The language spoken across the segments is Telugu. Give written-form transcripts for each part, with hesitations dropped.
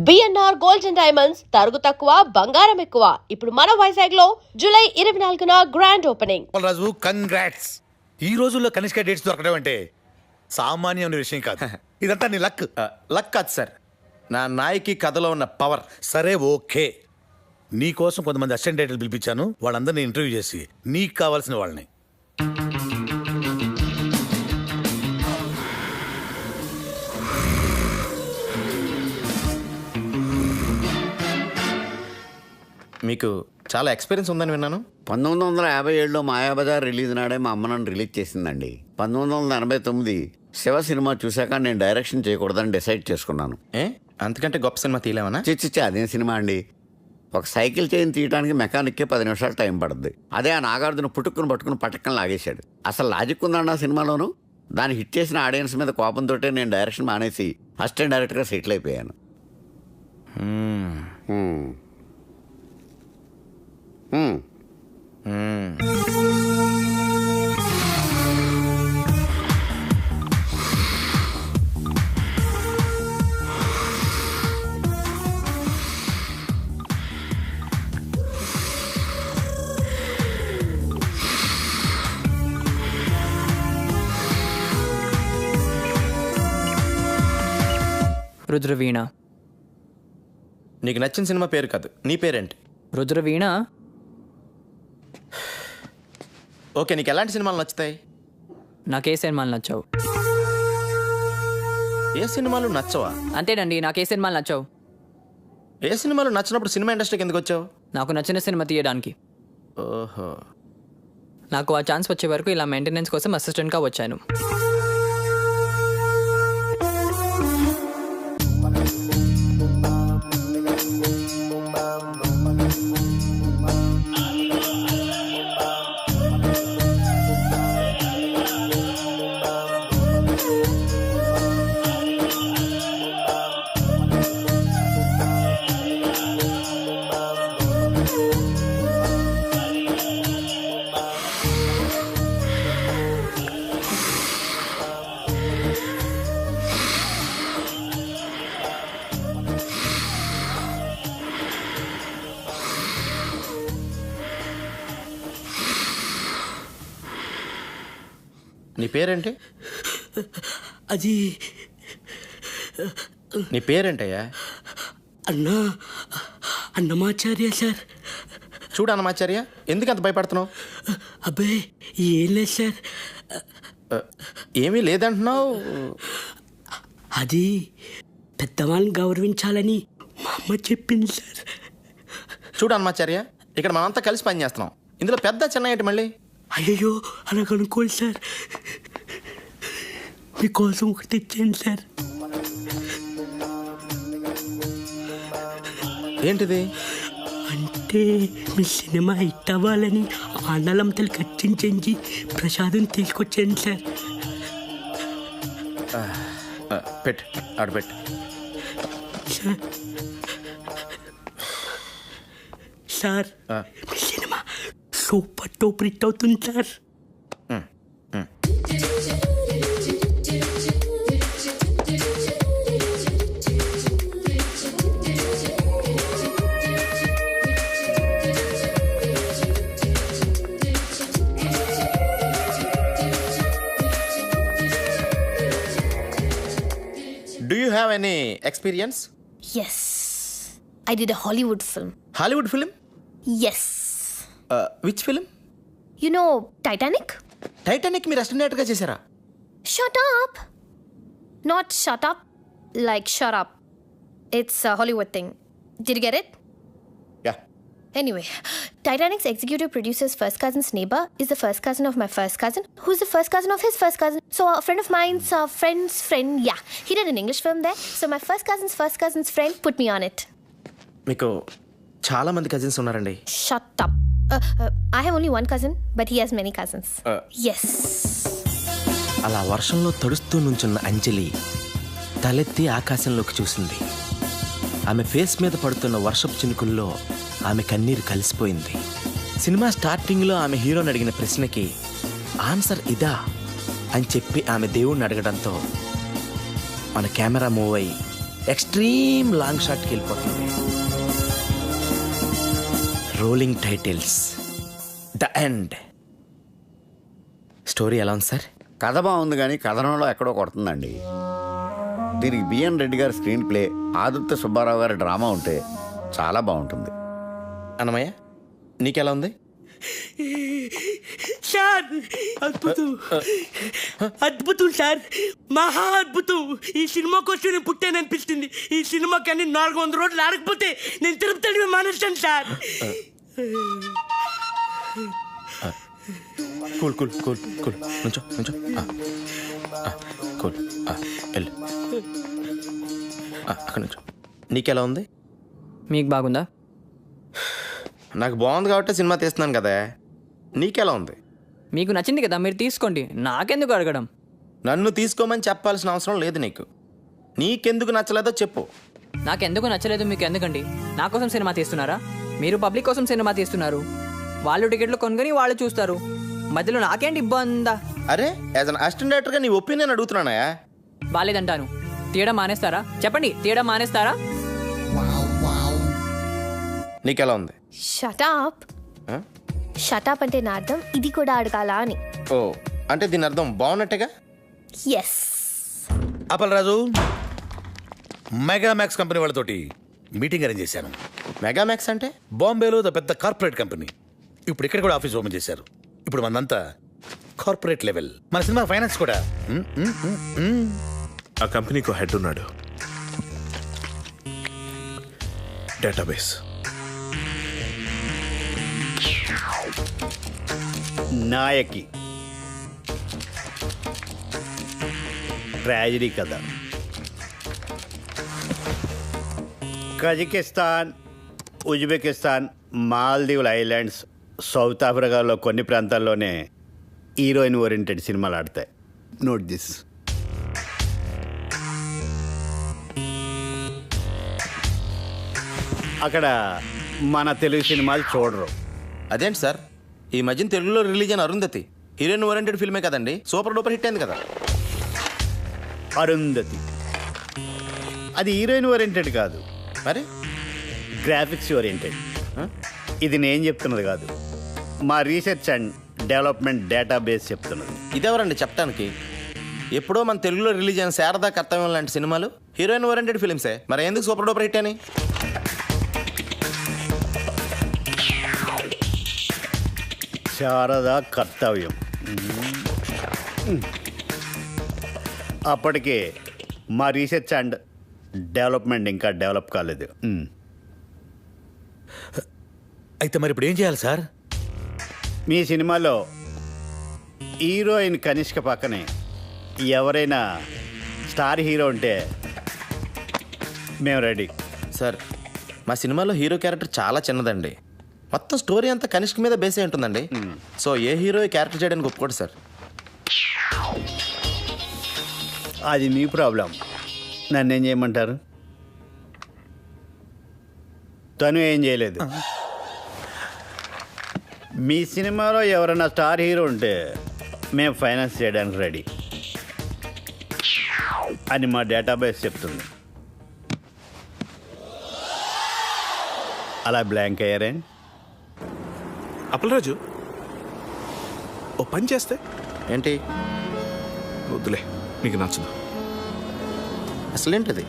బిఎన్ఆర్ గోల్డ్ అండ్ డైమండ్స్ తరుగు తక్కువ బంగారం ఎక్కువ. ఇప్పుడు మన వైజాగ్ లో జూలై 24న గ్రాండ్ ఓపెనింగ్. రాజు కంగ్రాట్స్. ఈ రోజుల్లో కనిష్క డేట్స్ దొరకడం అంటే సామాన్యమైన విషయం కాదు. ఇదంతా నీ లక్. లక్ కాదు సార్, నా నాయకి కథలో ఉన్న పవర్. సరే ఓకే, నీ కోసం కొంతమంది అసిస్టెంట్ డైరెక్టర్లు పిలిపించాను. వాళ్ళందరినీ ఇంటర్వ్యూ చేసి నీకు కావాల్సిన వాళ్ళని. మీకు చాలా ఎక్స్పీరియన్స్ ఉందని విన్నాను. 1957లో మాయాబజార్ రిలీజ్ నాడే మా అమ్మ నన్ను రిలీజ్ చేసిందండి. 1989 శివ సినిమా చూశాక నేను డైరెక్షన్ చేయకూడదని డిసైడ్ చేసుకున్నాను. అంతకంటే గొప్ప సినిమా తీయలేమన్నా? చిచ్చిచ్చి అదేం సినిమా అండి. ఒక సైకిల్ చైన్ తీయడానికి మెకానిక్కే 10 నిమిషాలు టైం పడుద్ది. అదే ఆ నాగార్జున పట్టుకుని పట్టకం లాగేశాడు. అసలు లాజిక్ ఉందండి ఆ సినిమాలోను. దాన్ని హిట్ చేసిన ఆడియన్స్ మీద కోపంతో నేను డైరెక్షన్ మానేసి అసిస్టెంట్ డైరెక్టర్గా సెటిల్ అయిపోయాను. రుద్రవీణ. నీకు నచ్చిన సినిమా పేరు కాదు, నీ పేరేంటి? రుద్రవీణ. ఓకే, నీకు ఎలాంటి సినిమాలు నచ్చుతాయి? నాకే సినిమాలు నచ్చావు. ఏ సినిమాలు నచ్చవా? అంతేనండి, నాకే సినిమాలు నచ్చావు. ఏ సినిమాలు నచ్చినప్పుడు సినిమా ఇండస్ట్రీకి ఎందుకు వచ్చావు? నాకు నచ్చిన సినిమా తీయడానికి. ఓహో. నాకు ఆ ఛాన్స్ వచ్చే వరకు ఇలా మెయింటెనెన్స్ కోసం అసిస్టెంట్గా వచ్చాను. నీ పేరేంటి? అది నీ పేరేంటయ్యా? అన్నమాచార్య సార్. చూడు అన్నమాచార్య, ఎందుకు అంత భయపడుతున్నావు? అబ్బాయి ఏం లేదు సార్. ఏమీ లేదంటున్నావు. అది పెద్దవాళ్ళని గౌరవించాలని మా అమ్మ చెప్పింది సార్. చూడు అన్నమాచార్య, ఇక్కడ మనంతా కలిసి పని చేస్తున్నాం. ఇందులో పెద్ద చిన్న ఏంటి మళ్ళీ? అయ్యయ్యో అలా కనుక్కోండి సార్. మీకోసం ఒకటి తెచ్చాను సార్. ఏంటిది? అంటే మీ సినిమా హిట్ అవ్వాలని ఆండాలంతలు ఖర్చించి ప్రసాదం తీసుకొచ్చాను సార్. పెట్టు, ఆడు పెట్టు. సార్ సార్ మీ సినిమా సూపర్ టూపర్ హిట్ అవుతుంది sir. Do you have any experience? Yes. I did a Hollywood film. Hollywood film? Yes. Which film? You know Titanic? Titanic మీరు అసిస్టెంట్ డైరెక్టర్గా చేశారా? Shut up. Not shut up, like shut up. It's a Hollywood thing. Did you get it? Yeah. Anyway, Titanic's executive producer's first cousin's neighbor is the first cousin of my first cousin, who's the first cousin of his first cousin. So a friend of mine's friend's friend, yeah, he did an English film there. So my first cousin's friend put me on it. మీకు చాలా మంది కజిన్స్ ఉన్నారండి. Shut up. I have only one cousin, but he has many cousins. Yes. అలా వర్షంలో తడుస్తూ నుంచున్న అంజలి తలెత్తి ఆకాశంలోకి చూసింది. ఆమె ఫేస్ మీద పడుతున్న వర్షపు చినుకుల్లో ఆమె కన్నీరు కలిసిపోయింది. సినిమా స్టార్టింగ్లో ఆమె హీరోని అడిగిన ప్రశ్నకి ఆన్సర్ ఇదా అని చెప్పి ఆమె దేవుణ్ణి అడగడంతో మన కెమెరా మూవ్ అయ్యి ఎక్స్ట్రీమ్ లాంగ్ షాట్కి వెళ్ళిపోతుంది. Rolling titles, the end. Story ఎలా ఉంది సార్? కథ బాగుంది కానీ కథనంలో ఎక్కడో కొడుతుందండి. దీనికి బిఎన్ రెడ్డి గారి స్క్రీన్ ప్లే, ఆదిత్య సుబ్బారావు గారి డ్రామా ఉంటే చాలా బాగుంటుంది. అన్నమయ్య నీకెలా ఉంది? సార్ అద్భుతం, అద్భుతం సార్, మహా అద్భుతం. ఈ సినిమా కోసం నేను పుట్టాననిపిస్తుంది. ఈ సినిమా కానీ 400 రోజులు ఆడకపోతే నేను తిరుపతి మానేస్తాను sir. Cool cool cool cool నుంచో నుంచో. కూల్ వెళ్ళు. అక్కడ నుంచో. నీకెలా ఉంది? మీకు బాగుందా? నాకు బాగుంది కాబట్టి సినిమా తీస్తున్నాను కదా. నీకెలా ఉంది? మీకు నచ్చింది కదా, మీరు తీసుకోండి. నాకెందుకు అడగడం? నన్ను తీసుకోమని చెప్పాల్సిన అవసరం లేదు నీకు. నీకెందుకు నచ్చలేదో చెప్పు. నాకెందుకు నచ్చలేదు మీకు ఎందుకండి? నా కోసం సినిమా తీస్తున్నారా? మీరు పబ్లిక్ కోసం సినిమా తీస్తున్నారు. వాళ్ళు టికెట్లు కొనుగొని వాళ్ళు చూస్తారు. మధ్యలో నాకేంటి ఇబ్బందా? అరే యాజ్ అన్ అసిస్టెంట్ డైరెక్టర్గా నీ ఒపీనియన్ అడుగుతున్నానయా. బాలేదంటాను. తీయడం మానేస్తారా? చెప్పండి, తీయడం మానేస్తారా? నీకెలా ఉంది? షటాప్. షటాప్ అంటే నా అర్థం ఇది కూడా అడగాల అని. ఓ అంటే దీని అర్థం బాగున్నట్టుగా. ఎస్. అప్పలరాజు, మెగామాక్స్ కంపెనీ వాళ్ళతోటి మీటింగ్ అరేంజ్ చేశాను. మెగామాక్స్ అంటే? బాంబేలో పెద్ద కార్పొరేట్ కంపెనీ. ఇప్పుడు ఇక్కడ కూడా ఆఫీస్ ఓపెన్ చేశారు. ఇప్పుడు మనంతా కార్పొరేట్ లెవెల్. మన సినిమా ఫైనాన్స్ కూడా. ఆ కంపెనీకి హెడ్ ఉన్నాడు. డేటాబేస్. నాయకి ట్రాజడీ కథ. కజకిస్తాన్, ఉజ్బెకిస్తాన్, మాల్దీవుల ఐలాండ్స్, సౌత్ ఆఫ్రికాలో కొన్ని ప్రాంతాల్లోనే హీరోయిన్ ఓరియంటెడ్ సినిమాలు ఆడతాయి. Note this. అక్కడ మన తెలుగు సినిమాలు చూడరు. అదేంటి సార్, ఈ మధ్యన తెలుగులో రిలీజ్ అయిన అరుంధతి హీరోయిన్ ఓరియంటెడ్ ఫిల్మే కదండి. సూపర్ డూపర్ హిట్ అయింది కదా. అరుంధతి అది హీరోయిన్ ఓరియంటెడ్ కాదు, మరి గ్రాఫిక్స్ ఓరియంటెడ్. ఇది నేను చెప్తున్నది కాదు, మా రీసెర్చ్ అండ్ డెవలప్మెంట్ డేటాబేస్ చెప్తున్నది. ఇదెవరండి చెప్పడానికి? ఎప్పుడో మన తెలుగులో రిలీజ్ అయిన శారదా కర్తవ్యం లాంటి సినిమాలు హీరోయిన్ ఓరియంటెడ్ ఫిల్మ్సే. మరి ఎందుకు సూపర్ డూపర్ హిట్ అని? శారదా కర్తవ్యం అప్పటికే మా రీసెర్చ్ అండ్ డెవలప్మెంట్ ఇంకా డెవలప్ కాలేదు. అయితే మరి ఇప్పుడు ఏం చేయాలి సార్? మీ సినిమాలో హీరోయిన్ కనిష్క పక్కనే ఎవరైనా స్టార్ హీరో ఉంటే మేము రెడీ. సార్ మా సినిమాలో హీరో క్యారెక్టర్ చాలా చిన్నదండి. మొత్తం స్టోరీ అంతా కనిష్క మీద బేసే ఉంటుందండి. సో ఏ హీరో ఈ క్యారెక్టర్ చేయడానికి ఒప్పుకోడు సార్. అది మీ ప్రాబ్లం. నన్ను ఏం చేయమంటారు? తను ఏం చేయలేదు. మీ సినిమాలో ఎవరైనా స్టార్ హీరో ఉంటే మేము ఫైనాన్స్ చేయడానికి రెడీ అని మా డేటాబేస్ చెప్తుంది. అలా బ్లాంక్ అయ్యారే? అప్పలరాజు, ఓ పని చేస్తే ఏంటి? వద్దులే, నీకు నచ్చదు. అసలేంటిది?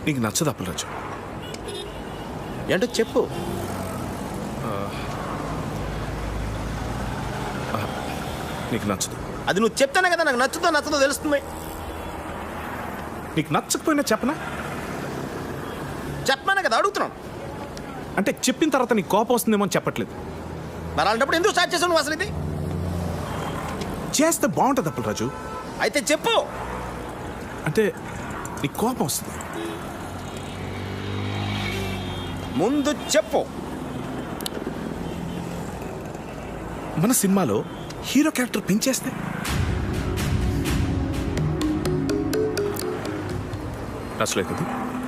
నీకు నచ్చదు అప్పలరాజు. ఏంటో చెప్పు. నీకు నచ్చదు. అది నువ్వు చెప్తానే కదా నాకు నచ్చుతో నచ్చదో తెలుస్తుంది. నీకు నచ్చకపోయినా చెప్పనా? చెప్పానే కదా అడుగుతున్నాను. అంటే చెప్పిన తర్వాత నీకు కోపం వస్తుందేమో అని చెప్పట్లేదు. మరి అలాంటప్పుడు ఎందుకు స్టార్ట్ చేసావు నువ్వు అసలు ఇది? చేస్తే బాగుంటుంది అప్పలరాజు. అయితే చెప్పు. అంటే నీకు కోపం వస్తుంది. ముందు చెప్పు. మన సినిమాలో హీరో క్యారెక్టర్ పెంచేస్తే నచ్చలేదు కదా?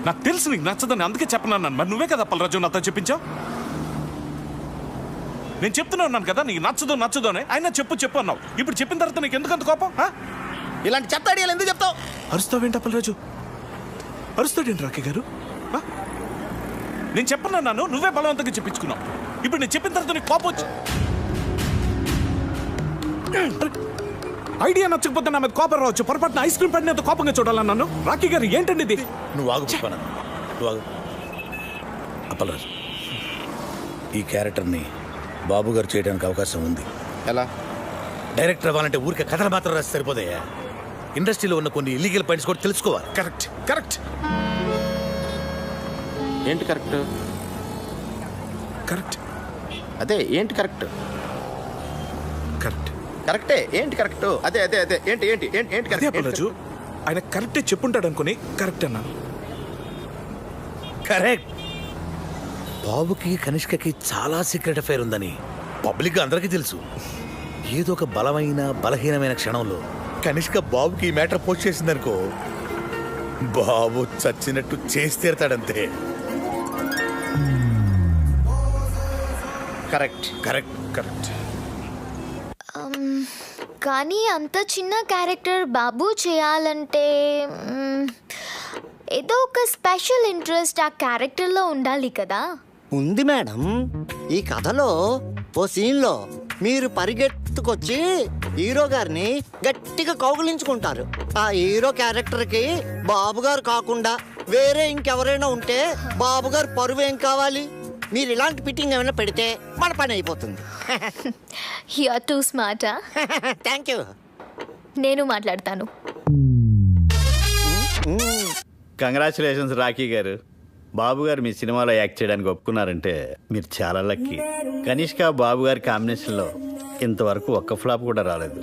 నాకు తెలుసు నీకు నచ్చదని, అందుకే చెప్పనన్నాను. మరి నువ్వే కదా అప్పలరాజు నాతో చెప్పించావు. నేను చెప్తూనే ఉన్నాను కదా నీకు నచ్చదు నచ్చదు అని. అయినా చెప్పు చెప్పు అన్నావు. ఇప్పుడు చెప్పిన తర్వాత నీకు ఎందుకంత కోపం? ఇలాంటి చెత్త ఐడియాలు ఎందుకు చెప్తావు? అరుస్తావేంటి అప్పలరాజు? అరుస్తాడేంటి రాకీ గారు? ఆ? నేను చెప్పన్నాను, నువ్వే బలవంతంగా చెప్పించుకున్నావు. ఇప్పుడు నేను చెప్పిన తర్వాత నీకు కోపం వచ్చి ఐడియా నచ్చకపోతే నా మీద కోపం రావచ్చు. పొరపాటున ఐస్ క్రీమ్ పడినంత కోపంగా చూడాలన్నాను. రాకీ గారు ఏంటండి ఇది? నువ్వు ఆగు పుష్పన్న, నువ్వు ఆగు. అప్పలరాజు, ఈ క్యారెక్టర్ని బాబు గారు చేయడానికి అవకాశం ఉంది. ఎలా? డైరెక్టర్ అవ్వాలంటే ఊరికే కథలు మాత్రం రాసి సరిపోతాయా? ఇండస్ట్రీలో ఉన్న కొన్ని ఇల్లీగల్ పాయింట్స్ కూడా తెలుసుకోవాలి. కరెక్ట్ కరెక్ట్ ఏంటి కరెక్ట్? కరెక్ట్ అదే ఏంటి కరెక్ట్? కరెక్ట్ కరెక్టే ఏంటి కరెక్ట్? అదే అదే అదే ఏంటి ఏంటి ఏంటి ఏంటి అదే కరెక్ట్? అప్పలరాజు, ఆయన కరెక్టే చెప్పుంటాడు అనుకుని కరెక్ట్ అన్నాను. కరెక్ట్. బాబుకి కనిష్కకి చాలా సీక్రెట్ అఫైర్ ఉందని పబ్లిక్ అందరికీ తెలుసు. ఏదో ఒక బలమైన బలహీనమైన క్షణంలో కనిష్క బాబుకి ఈ మ్యాటర్ పోస్ట్ చేసిందనుకో, బాబు చచ్చినట్టు చేసి తీరతాడంతే. Correct correct correct. కానీ అంత చిన్న క్యారెక్టర్ బాబు చేయాలంటే ఏదో ఒక స్పెషల్ ఇంట్రెస్ట్ ఆ క్యారెక్టర్లో ఉండాలి కదా. ఉంది మేడం. ఈ కథలో ఓ సీన్లో మీరు పరిగెత్తుకొచ్చి హీరో గారిని గట్టిగా కౌగిలించుకుంటారు. ఆ హీరో క్యారెక్టర్కి బాబు గారు కాకుండా వేరే ఇంకెవరైనా ఉంటే బాబు గారు పరువు ఏం కావాలి? మీరు ఇలాంటి ఫిట్టింగ్ ఏమైనా పెడితే మన పని అయిపోతుంది. You are too smart. Thank you. నేను మాట్లాడతాను. కంగ్రాచులేషన్స్ రాకీ గారు. బాబు గారు మీ సినిమాలో యాక్ట్ చేయడానికి ఒప్పుకున్నారంటే మీరు చాలా లక్కీ. కనిష్క బాబు గారి కాంబినేషన్లో ఇంతవరకు ఒక్క ఫ్లాప్ కూడా రాలేదు.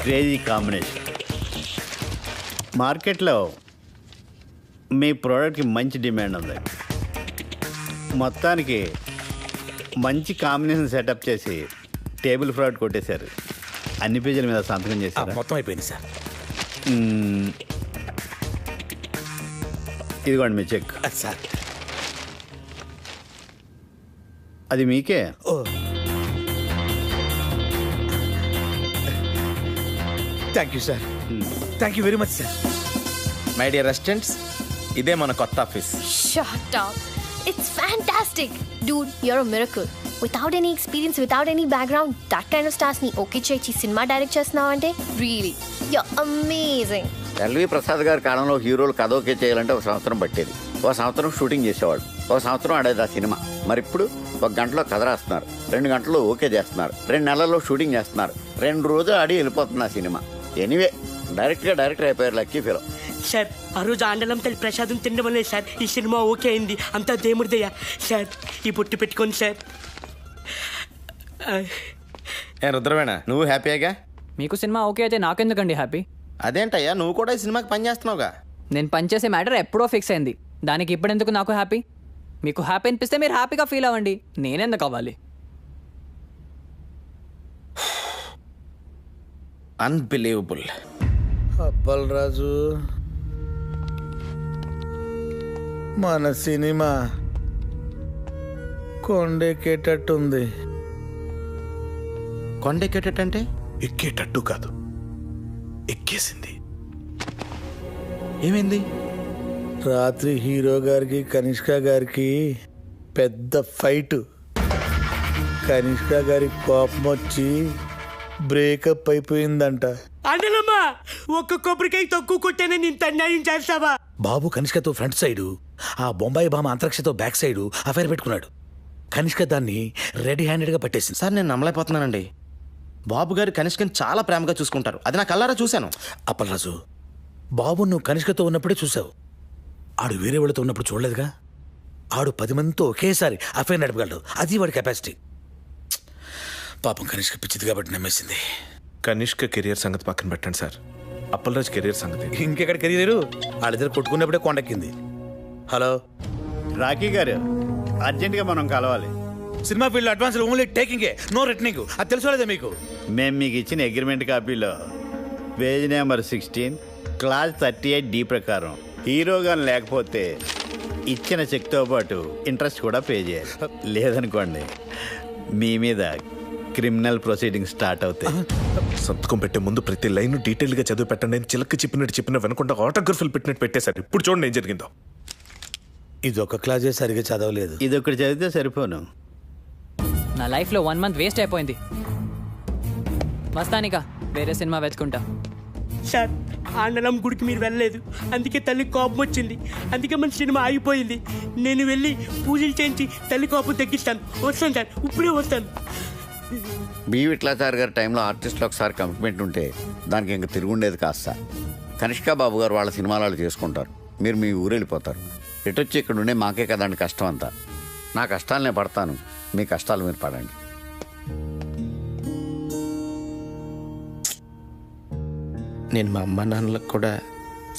Crazy combination. మార్కెట్లో మీ ప్రోడక్ట్కి మంచి డిమాండ్ ఉంది. మొత్తానికి మంచి కాంబినేషన్ సెటప్ చేసి టేబుల్ ఫ్రాడ్ కొట్టేశారు. అన్ని పేజీల మీద సంతకం చేశారు. మొత్తం అయిపోయింది సార్. ఇదిగోండి మీ చెక్. సార్ అది మీకే. Oh thank you sir. Thank you very much sir. My dear residents, ఇదే మన కొత్త office. Shut up. It's fantastic. Dude, you're a miracle. Without any experience, without any background, that kind of stars ni okay చేసి సినిమా డైరెక్ట్ చేస్తున్నావంటే really, you're amazing. LV Prasad గారి కాలంలో హీరోలు కథ ఓకే చేయాలంటే ఒక సంవత్సరం పట్టేది. ఒక సంవత్సరం షూటింగ్ చేసేవాడు, ఒక సంవత్సరం ఆడేది ఆ సినిమా. మరి ఇప్పుడు ఒక గంటలో కథ రాస్తున్నారు, 2 గంటల్లో ఓకే చేస్తున్నారు, 2 నెలల్లో షూటింగ్ చేస్తున్నారు, 2 రోజులు ఆడి వెళ్ళిపోతుంది ఆ సినిమా. ఎనీవే డైరెక్టర్ అయిపోయారు లక్కీ ఫెలో. సార్ ఆ రోజు ఆండలం తల్లి ప్రసాదం తినడం వల్లే సార్ ఈ సినిమా ఓకే అయింది. అంతా దేవుడిదయ్యా సార్. ఈ బొట్టు పెట్టుకోండి సార్. ఏ రుద్రవేణ, నువ్వు హ్యాపీగా? మీకు సినిమా ఓకే అయితే నాకెందుకండి హ్యాపీ? అదేంటయ్యా, నువ్వు కూడా ఈ సినిమాకి పని చేస్తున్నావుగా. నేను పనిచేసే మ్యాటర్ ఎప్పుడో ఫిక్స్ అయింది. దానికి ఇప్పుడెందుకు నాకు హ్యాపీ? మీకు హ్యాపీ అనిపిస్తే మీరు హ్యాపీగా ఫీల్ అవ్వండి. నేనెందుకు అవ్వాలి? అన్బిలీవబుల్. అప్పలరాజు, మన సినిమా కొండెక్కేటట్టుంది. కొండెక్కేటంటే? ఎక్కేటట్టు కాదు, ఎక్కేసింది. ఏమైంది? రాత్రి హీరో గారికి కనిష్క గారికి పెద్ద ఫైట్. కనిష్క గారి కోపం వచ్చి బ్రేకప్ అయిపోయిందంట. ఆండలమ్మా, ఒక్క కొబ్బరికాయ తక్కువ కొట్టేనే ఇంత అన్యాయం చేస్తావా? బాబు కనిష్కతో ఫ్రంట్ సైడు, ఆ బొంబాయి బామ అంతరిక్షతో బ్యాక్ సైడు అఫైర్ పెట్టుకున్నాడు. కనిష్క దాన్ని రెడీ హ్యాండెడ్గా పట్టేసింది. సార్, నేను నమ్మలేకపోతున్నానండి. బాబు గారు కనిష్కని చాలా ప్రేమగా చూసుకుంటారు. అది నా కళ్ళారా చూశాను. అప్పలరాజు, బాబు నువ్వు కనిష్కతో ఉన్నప్పుడే చూసావు. ఆడు వేరే వాళ్ళతో ఉన్నప్పుడు చూడలేదుగా. ఆడు 10 మందితో ఒకేసారి అఫైర్ నడపగలడు. అది వాడి కెపాసిటీ. పాపం కనిష్క పిచ్చిది కాబట్టి నమ్మేసింది. కనిష్క కెరియర్ సంగతి పక్కన పెట్టండి సార్, అప్పలరాజ్ కెరియర్ సంగతి. ఇంకెక్కడ కెరీరు? వాళ్ళిద్దరు కొట్టుకున్నప్పుడే కొండెక్కింది. హలో రాకీ గారు, అర్జెంటుగా మనం కలవాలి. Cinema field advance only taking, no returning. అది తెలుసుకోలేదా మీకు? మేము మీకు ఇచ్చిన అగ్రిమెంట్ కాపీలో పేజ్ నెంబర్ 16 క్లాస్ 38D ప్రకారం హీరో గాని లేకపోతే ఇచ్చిన చెక్తో పాటు ఇంట్రెస్ట్ కూడా పే చేయాలి. లేదనుకోండి, మీ మీద క్రిమినల్ ప్రొసీడింగ్ స్టార్ట్ అవుతాయి. సంతకం పెట్టే ముందు ప్రతి లైన్ డీటెయిల్ గా చదివి పెట్టండి. నేను చిలక చెప్పిన వెనకుండా ఆటోగ్రఫీలు పెట్టినట్టు పెట్టేశారు. ఇప్పుడు చూడండి ఏం జరిగిందో. ఇది ఒక క్లాసే సరిగా చదవలేదు. ఇది ఒకటి చదివితే సరిపోను. నా లైఫ్లో 1 month వేస్ట్ అయిపోయింది. వస్తానిక వేరే సినిమా వెతుకుంటా. సార్ ఆండలం గుడికి మీరు వెళ్ళలేదు, అందుకే తల్లి కోపం వచ్చింది, అందుకే మన సినిమా ఆగిపోయింది. నేను వెళ్ళి పూజలు చేయించి తల్లి కోపం తగ్గిస్తాను. వస్తాను సార్, ఇప్పుడే వస్తాను. బి విట్లాచారి గారి టైంలో ఆర్టిస్టులు ఒకసారి కమిట్మెంట్ ఉంటే దానికి ఇంక తిరుగుండేది కాస్త. కనిష్కా బాబు గారు వాళ్ళ సినిమాలు వాళ్ళు చేసుకుంటారు, మీరు మీ ఊరు వెళ్ళిపోతారు. ఎటొచ్చి ఇక్కడ ఉండే మాకే కదండి కష్టం అంతా. నా కష్టాలు నేను పడతాను, మీ కష్టాలు మీరు పడండి. నేను మా అమ్మ నాన్నలకు కూడా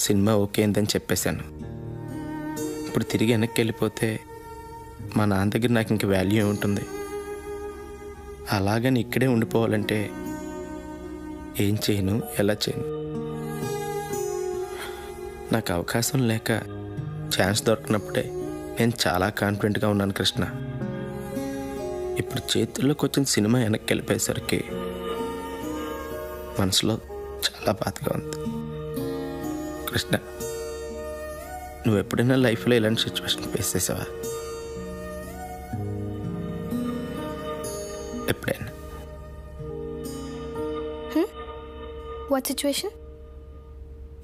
సినిమా ఓకే అయిందని చెప్పేశాను. ఇప్పుడు తిరిగి వెనక్కి వెళ్ళిపోతే మా నాన్న దగ్గర నాకు ఇంక వాల్యూ ఏముంటుంది? అలాగని ఇక్కడే ఉండిపోవాలంటే ఏం చేయను, ఎలా చేయను? నాకు అవకాశం లేక ఛాన్స్ దొరికినప్పుడే నేను చాలా కాన్ఫిడెంట్గా ఉన్నాను కృష్ణ. ఇప్పుడు చేతుల్లోకి వచ్చిన సినిమా వెనక్కి వెళ్ళిపోయేసరికి మనసులో చాలా బాధగా ఉంది. కృష్ణ, నువ్వు ఎప్పుడైనా లైఫ్లో ఇలాంటి సిచ్యువేషన్ ఫేస్ చేసావా? ఎప్పుడైనా? What situation?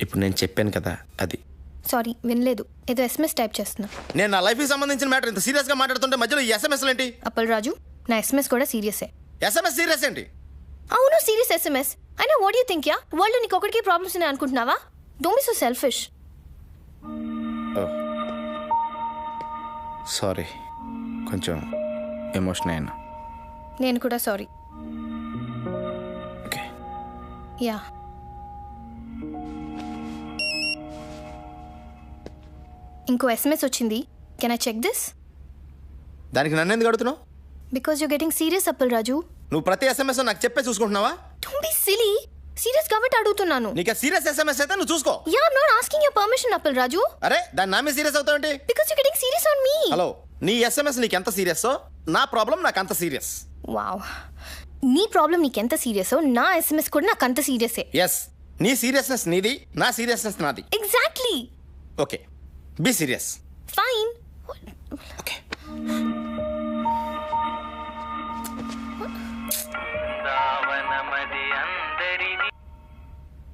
ఇప్పుడు నేను చెప్పాను కదా అది. సారీ, వినలేదు. ఏదో SMS టైప్ చేస్తున్నా. నేను నా లైఫ్కి సంబంధించిన మ్యాటర్ ఇంత సీరియస్గా మాట్లాడుతుంటే మధ్యలో ఈ SMS ఏంటి? అప్పల్ రాజు, నా SMS కూడా సీరియసే. SMS సీరియస్ ఏంటి? అవును, సీరియస్ SMS. అయినా what you think? Yeah world నీకు ఒకటికి ప్రాబ్లమ్స్ ఉన్నాయి అనుకుంటున్నావా? Don't be so selfish. Sorry, కొంచెం ఎమోషన్ అయినా. నేను కూడా సారీ. ఓకే. యా. ఇంకో SMS వచ్చింది. Can I check this? దానికి నన్ను ఎందుకు అడుగుతున్నావు? Because you getting serious Appal Raju. నువ్వు ప్రతి SMS నాకు చెప్పే చూసుకుంటున్నావా? Don't be silly. సీరియస్ కాబట్టి అడుగుతున్నాను. నీకు సీరియస్ SMS అయితే నువ్వు చూసుకో. Yeah, I'm not asking your permission Appal Raju. అరే, దాని నా మీద సీరియస్ అవుతావేంటి? Because you getting serious on me. Hello, నీ SMS నీకు ఎంత సీరియస్, నా ప్రాబ్లం నాకు అంత సీరియస్. వావ్, నీ ప్రాబ్లం నీకెంత సీరియస్, నా SMS కూడా నాకు అంత సీరియసే. ఎస్, నీ సీరియస్నెస్ నీది, నా సీరియస్నెస్ నాది. Exactly. Okay, be serious. Fine. Okay.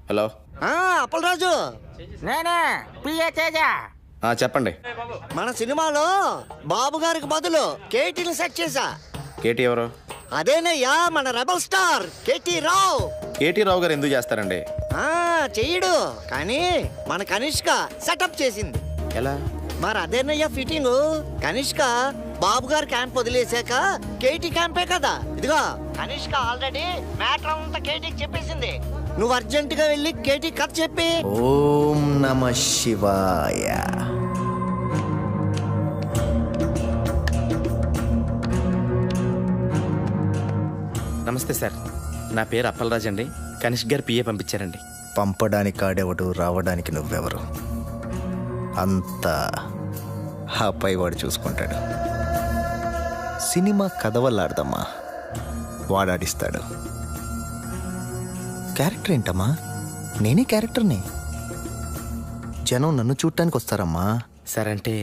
Hello. Appal Raju, నేనే పిఏ తేజ. చెప్పండి. మన సినిమాలో బాబు గారికి బదులు కేటీని సెట్ చేశా. కేటీ ఎవరు? అదేనయ్యా, మన రెబల్ స్టార్ కేటీ రావు. కేటీ రావు గారు ఎందుకు చేస్తారండి? చెయ్యడు, కానీ మన కనిష్క సెటప్ చేసింది. ఎలా? మరి అదేనయ్యా ఫిట్టింగ్. కనిష్క బాబు గారు క్యాంప్ వదిలేశాక కేటీ క్యాంపే కదా. ఇదిగో కనిష్క ఆల్రెడీ మ్యాటర్ అంతా కేటీకి చెప్పేసింది. నువ్వు అర్జెంటుగా వెళ్ళి కేటీ కథ చెప్పి. ఓం నమ శివాయ. నమస్తే సార్, నా పేరు అప్పలరాజ్ అండి. కనిష్క్ గారు పిఏ పంపించారండి. పంపడానికి ఆడేవాడు, రావడానికి నువ్వెవరు? అంతా ఆ పైవాడు చూసుకుంటాడు. సినిమా కథ వల్ల ఆడదమ్మా, వాడాడిస్తాడు. క్యారెక్టర్ ఏంటమ్మా? నేనే క్యారెక్టర్ని. జనం నన్ను చూడటానికి వస్తారమ్మా. సార్, అంటే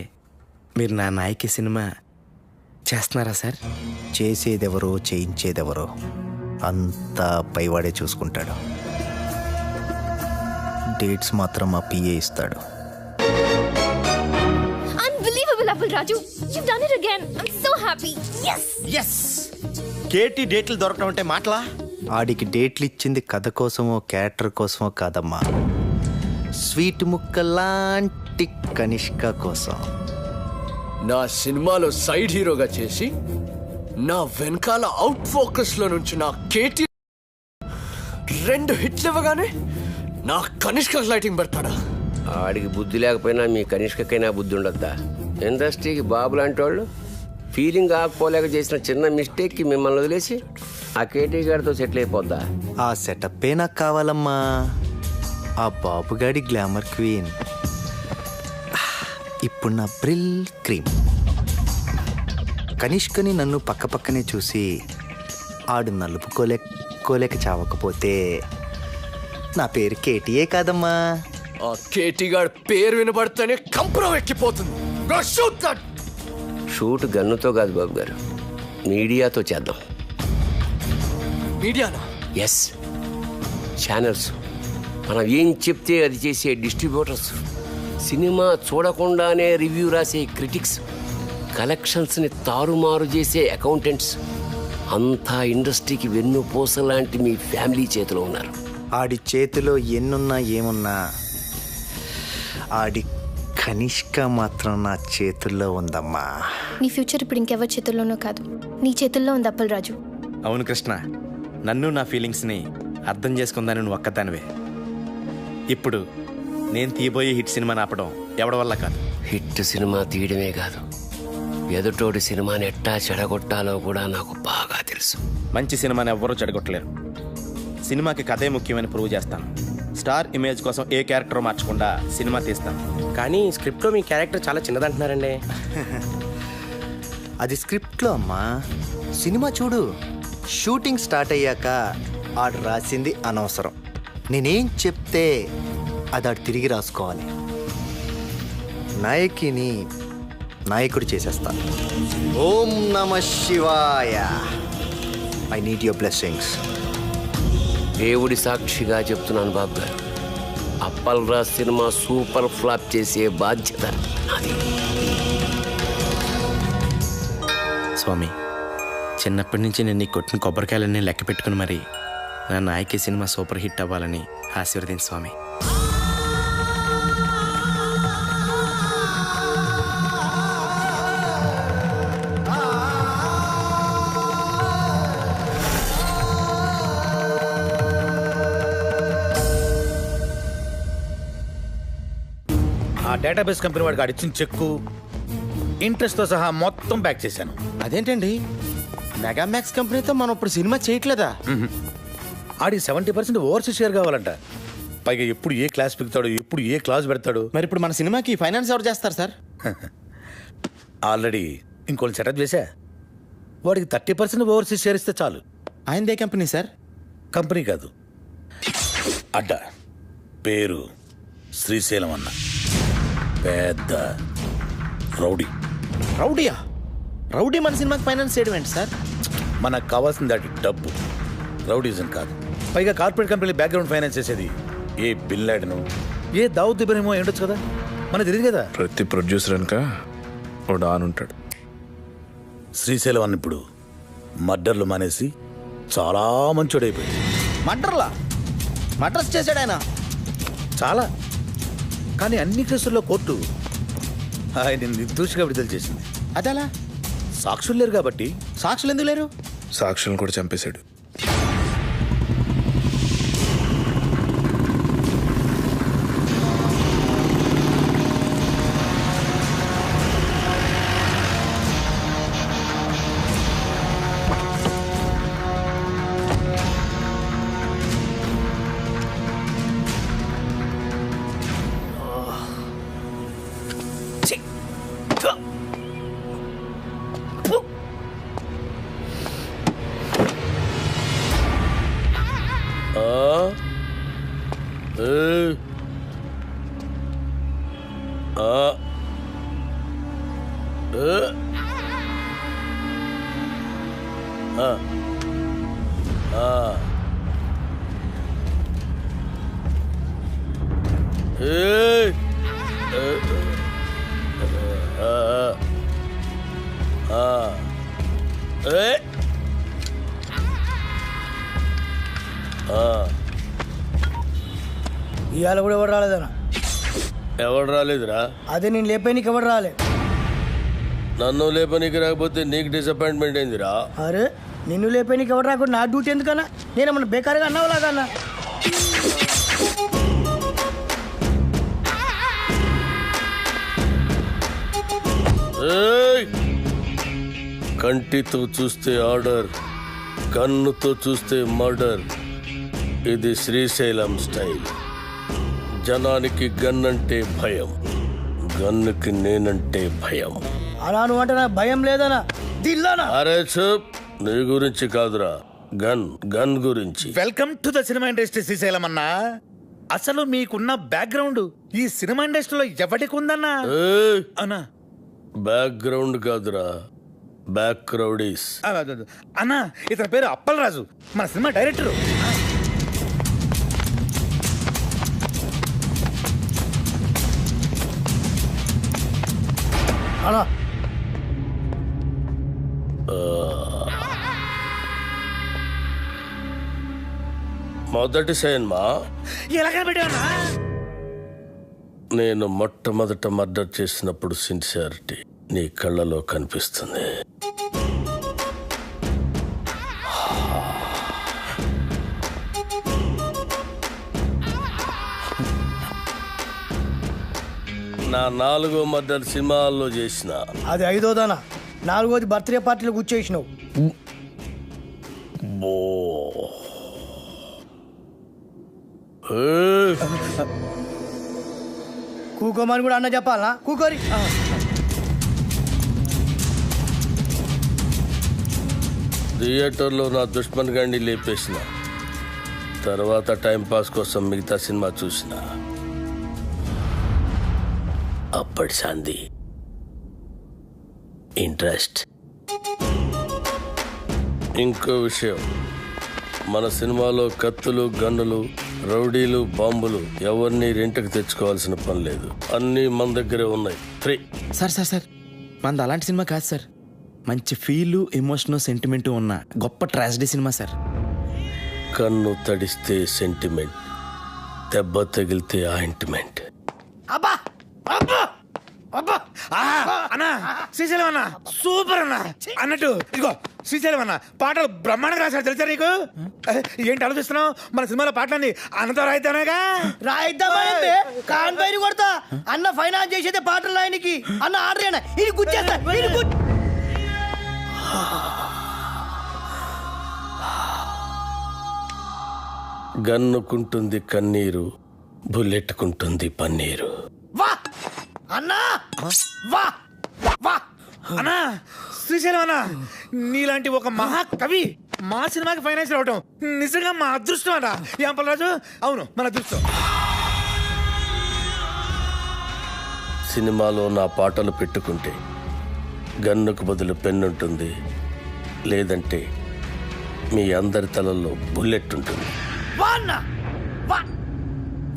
మీరు నా నాయకి సినిమా చేస్తున్నారా సార్? చేసేదెవరో చేయించేదెవరో అంతా పైవాడే చూసుకుంటాడు. డేట్స్ మాత్రం మా పిఏ ఇస్తాడు. Unbelievable, Appal Raju. You've done it again. I'm so happy. Yes. Yes, కేటీ డేట్లు దొరకడం అంటే మాటలా? ఆడికి డేట్లు ఇచ్చింది కథ కోసమో క్యారెక్టర్ కోసమో కాదమ్మా, స్వీట్ ముక్కలాంటి కనిష్క కోసం. నా సినిమాలో సైడ్ హీరోగా చేసి నా వెనకాల అవుట్ ఫోకస్ లో నుంచి నా కేటీ 2 హిట్లు ఇవ్వగానే నా కనిష్క లైటింగ్ పెడతాడా? ఆడికి బుద్ధి లేకపోయినా మీ కనిష్కకైనా బుద్ధి ఉండద్దా? ఇండస్ట్రీకి బాబు లాంటి వాళ్ళు ఫీలింగ్ ఆకపోలేక చేసిన చిన్న మిస్టేక్కి మిమ్మల్ని వదిలేసి ఆ కేటీ గారితో సెటిల్ అయిపోద్దా? ఆ సెటప్పే నాకు కావాలమ్మా. ఆ బాబుగాడి గ్లామర్ క్వీన్ ఇప్పుడు నా బ్రిల్ క్రీమ్. కనిష్కని నన్ను పక్కపక్కనే చూసి ఆడు నలుపుకోలేక చావకపోతే నా పేరు కేటీఏ కాదమ్మా. ఆ కేటీ గారి పేరు వినబడితేనే కంపురం ఎక్కిపోతుంది. Go shoot that! షూట్ గన్నుతో కాదు బాబు గారు, మీడియాతో చేద్దాం. మీడియానా? ఎస్, ఛానల్స్, మనం ఏం చెప్తే అది చేసే డిస్ట్రిబ్యూటర్స్, సినిమా చూడకుండానే రివ్యూ రాసే క్రిటిక్స్, కలెక్షన్స్ని తారుమారు చేసే అకౌంటెంట్స్, అంతా ఇండస్ట్రీకి వెన్నుపూస లాంటి మీ ఫ్యామిలీ చేతిలో ఉన్నారు. ఆడి చేతిలో ఎన్నున్నా ఏమున్నా ఆడి కనిష్క మాత్రం నా చేతుల్లో ఉందమ్మా. నీ ఫ్యూచర్ ఇప్పుడు ఇంకెవరి చేతుల్లోనో కాదు, నీ చేతుల్లో ఉంది అప్పలరాజు. అవును కృష్ణ, నన్ను నా ఫీలింగ్స్ని అర్థం చేసుకుందని నువ్వు ఒక్కదానివే. ఇప్పుడు నేను తీయబోయే హిట్ సినిమాని ఆపడం ఎవడి వల్ల కాదు. హిట్ సినిమా తీయడమే కాదు, ఎదుటోడి సినిమాని ఎట్టా చెడగొట్టాలో కూడా నాకు బాగా తెలుసు. మంచి సినిమాని ఎవ్వరూ చెడగొట్టలేరు. సినిమాకి కథే ముఖ్యమని ప్రూవ్ చేస్తాను. స్టార్ ఇమేజ్ కోసం ఏ క్యారెక్టర్ మార్చకుండా సినిమా తీస్తాను. కానీ స్క్రిప్ట్లో మీ క్యారెక్టర్ చాలా చిన్నదంటున్నారండి. అది స్క్రిప్ట్లో అమ్మా. సినిమా చూడు, షూటింగ్ స్టార్ట్ అయ్యాక ఆడు రాసింది అనవసరం. నేనేం చెప్తే అది ఆడు తిరిగి రాసుకోవాలి. నాయకిని నాయకుడు చేసేస్తాను. ఓం నమ శివాయ. I need your blessings. దేవుడి సాక్షిగా చెప్తున్నాను బాబు గారు, అప్పల్రాజ్ సినిమా సూపర్ ఫ్లాప్ చేసే బాధ్యత నాది. స్వామి, చిన్నప్పటి నుంచి నేను నీ కొట్టిన కొబ్బరికాయలన్నీ లెక్క పెట్టుకుని మరి నా నాయకి సినిమా సూపర్ హిట్ అవ్వాలని ఆశీర్వదించు స్వామి. ఆ డేటాబేస్ కంపెనీ వాడికి ఆడిచ్చిన చెక్కు ఇంట్రెస్ట్తో సహా మొత్తం బ్యాక్ చేశాను. అదేంటండి, మెగామాక్స్ కంపెనీతో మనం ఇప్పుడు సినిమా చేయట్లేదా? ఆడి 70% ఓవర్సీస్ షేర్ కావాలంట. పైగా ఎప్పుడు ఏ క్లాస్ పెడతాడు, ఎప్పుడు ఏ క్లాస్ పెడతాడు. మరి ఇప్పుడు మన సినిమాకి ఫైనాన్స్ ఎవరు చేస్తారు సార్? ఆల్రెడీ ఇంకోటి సెటప్ చేశా. వాడికి 30% ఓవర్సీస్ షేర్ ఇస్తే చాలు. ఆయనదే కంపెనీ సార్? కంపెనీ కాదు, అడ్డా. పేరు శ్రీశైలం అన్న. పెద్ద రౌడీ. రౌడీయా? రౌడీ మన సినిమాకి ఫైనాన్స్ చేయడం ఏంటి సార్? మనకు కావాల్సింది అది డబ్బు, రౌడీజం కాదు. పైగా కార్పొరేట్ కంపెనీ బ్యాక్గ్రౌండ్ ఫైనాన్స్ చేసేది ఏ బిన్ లాడెను, ఏ దావుద్ ఇబ్రహీమో ఉండొచ్చు కదా, మనకు తెలియదు కదా. ప్రతి ప్రొడ్యూసర్ అనక ఓ డాన్ ఉంటాడు. శ్రీశైలం అన్న ఇప్పుడు మర్డర్లు మానేసి చాలా మంచోడైపోయాడు. మర్డర్లా? మర్డర్స్ చేశాడు ఆయన చాలా. కానీ అన్ని కేసుల్లో కోర్టు ఆయన నిర్దోషిగా విడుదల చేసింది. అదలా? సాక్షులు లేరు కాబట్టి. సాక్షులు ఎందుకు లేరు? సాక్షులను కూడా చంపేశాడు. ఇవాళ కూడా ఎవరు రాలేదన్నా? ఎవడు రాలేదురా? అదే నేను లేపేనికి ఎవరు రాలే. నన్ను లేపనీకి రాకపోతే నీకు డిసప్పాయింట్మెంట్ అయిందిరా. అరే నిన్ను లేపేనికి ఎవరు రాకుండా నా డ్యూటీ ఎందుకన్నా? నేనేమన్నా బేకారుగా అన్నావు లాగన్నా? కంటితో చూస్తే ఆర్డర్, కన్నుతో చూస్తే మర్డర్. ఇది శ్రీశైలం స్టైల్. జనానికి గన్ అంటే భయం, గన్నుకి నేనంటే భయం. అలా నువ్వు అంటే నాకు భయం లేదనా? దిల్లానా? అరే చూప్, నీ గురించి కాదురా, గన్ గురించి. Welcome to the cinema industry Srisailam అన్నా. అసలు మీకున్న బ్యాక్గ్రౌండ్ ఈ సినిమా ఇండస్ట్రీలో ఎవరికి ఉందన్నా? అన్నా బ్యాక్గ్రౌండ్ కాదురా, బ్యాక్ క్రౌడీస్. అన్నా ఇతని పేరు అప్పలరాజు, మన సినిమా డైరెక్టరు. అలా మొదటి సినిమా ఎలాగ పెట్టావన్నా? నేను మొట్టమొదట మర్డర్ చేసినప్పుడు సిన్సియారిటీ నీ కళ్ళలో కనిపిస్తుంది. నా 4వ మర్డర్ సినిమాల్లో చేసిన. అది 5వదానా, 4వది బర్త్డే పార్టీలో కూర్చేసినావు. కూకోమని కూడా అన్న చెప్పాలనా? కూకోరి. థియేటర్లో నా దుష్మన్ గాడిని లేపేసిన తర్వాత టైంపాస్ కోసం మిగతా సినిమా చూసిన. అప్పటి శాంతి ఇంట్రెస్ట్. ఇంకో విషయం, మన సినిమాలో కత్తులు, గన్నులు, రౌడీలు, బాంబులు ఎవరిని రెంట్కి తెచ్చుకోవాల్సిన పని లేదు. అన్నీ మన దగ్గరే ఉన్నాయి, ఫ్రీ. సార్ మనది అలాంటి సినిమా కాదు సార్. మంచి ఫీలు, ఎమోషను, సెంటిమెంటు ఉన్న గొప్ప ట్రాజడీ సినిమా సార్. కన్ను తడిస్తే సెంటిమెంట్, దెబ్బ తగిలితే ఆయింట్మెంట్. అబ్బా అబ్బా అబ్బా అన్నా శ్రీశైలం అన్న సూపర్ అన్న. అన్నట్టు ఇదిగో శ్రీశైలం అన్న పాటలు బ్రహ్మాండంగా రాశారు తెలుసా నీకు? ఏంటి ఆలోచిస్తున్నావు? మన సినిమాలో పాటలన్నీ అన్నతో రాయిద్దానేగా. రాయిద్దామంటే కాన్ పైన కొడతా. అన్న ఫైనాన్స్ చేసేదే పాటలు రాయనికి. అన్న ఆర్డర్ అయినా ఇది గుచ్చేస్తా. గన్నుకుంటుంది కన్నీరు, బుల్లెట్టుకుంటుంది పన్నీరు. వా అన్నా, వా వా అన్నా శ్రీశైలం అన్న నీలాంటి ఒక మహాకవి మా సినిమాకి ఫైనాన్స్ రావటం నిజంగా మా అదృష్టం అన్నా. ఏం పలరాజు? అవును, మన అదృష్టం. సినిమాలో నా పాటలు పెట్టుకుంటే గన్నుకు బదులు పెన్నుంటుంది, లేదంటే మీ అందరి తలల్లో బుల్లెట్ ఉంటుంది. వా అన్నా, వా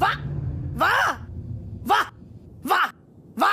వా వా వా వా వా